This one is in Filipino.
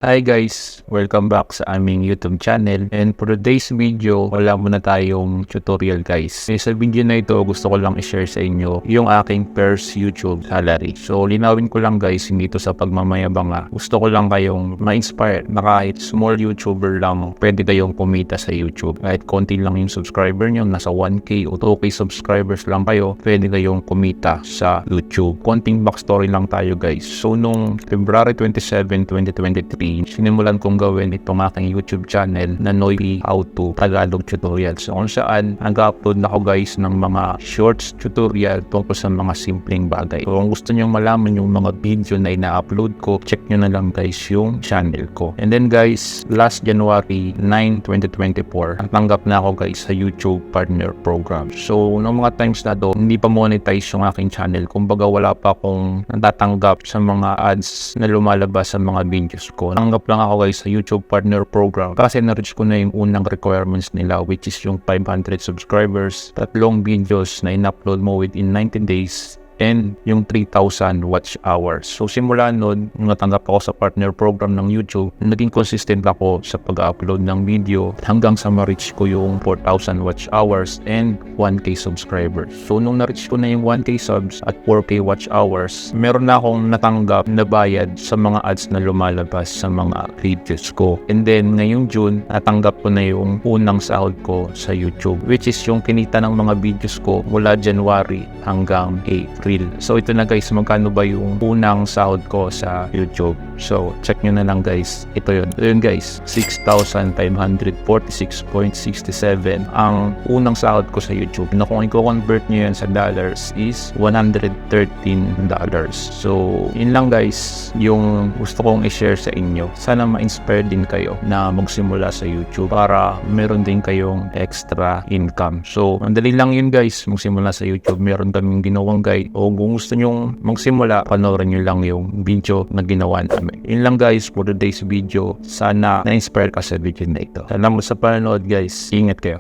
Hi guys! Welcome back sa aming YouTube channel, and for today's video, wala muna tayong tutorial guys. Sa video na ito, gusto ko lang i-share sa inyo yung aking first YouTube salary. So linawin ko lang guys, hindi ito sa pagmamayabang nga. Gusto ko lang kayong ma-inspire na kahit small YouTuber lang, pwede kayong kumita sa YouTube. Kahit konti lang yung subscriber nyo, nasa 1K o 2K subscribers lang kayo, pwede kayong kumita sa YouTube. Konting backstory lang tayo guys. So nung February 27, 2023, sinimulan kong gawin itong aking YouTube channel na Noy How To Tagalog Tutorials. So kung saan nag-upload na ako guys ng mga shorts tutorial tungkol sa mga simpleng bagay. So kung gusto nyo malaman yung mga video na ina-upload ko, check nyo na lang guys yung channel ko. And then guys, last January 9, 2024, natanggap na ako guys sa YouTube Partner Program. So noong mga times na to, hindi pa monetize yung aking channel. Kumbaga wala pa akong natatanggap sa mga ads na lumalabas sa mga videos ko. Tanggap lang ako guys sa YouTube Partner Program kasi na-reach ko na yung unang requirements nila, which is yung 500 subscribers, 3 videos na in-upload mo within 19 days, and yung 3,000 watch hours. So simula nun, nung natanggap ako sa partner program ng YouTube, naging consistent ako sa pag-upload ng video hanggang sa ma-reach ko yung 4,000 watch hours and 1K subscribers. So nung na-reach ko na yung 1K subs at 4K watch hours, meron na akong natanggap na bayad sa mga ads na lumalabas sa mga videos ko. And then ngayong June, natanggap ko na yung unang sahod ko sa YouTube, which is yung kinita ng mga videos ko mula January hanggang April. So ito na guys, magkano ba yung unang sahod ko sa YouTube? So check nyo na lang guys. Ito yun guys, 6,546.67 ang unang sahod ko sa YouTube. Na kung i-convert nyo yan sa dollars is $113. So yun lang guys yung gusto kong i-share sa inyo. Sana ma-inspire din kayo na magsimula sa YouTube para meron din kayong extra income. So mandali lang yun guys, magsimula sa YouTube. Meron kaming ginawang guide. O kung gusto nyong magsimula, panoorin nyo lang yung video na ginawa namin. Yun lang guys for today's video. Sana na-inspire ka sa video na ito. Salamat sa panonood guys. Ingat kayo.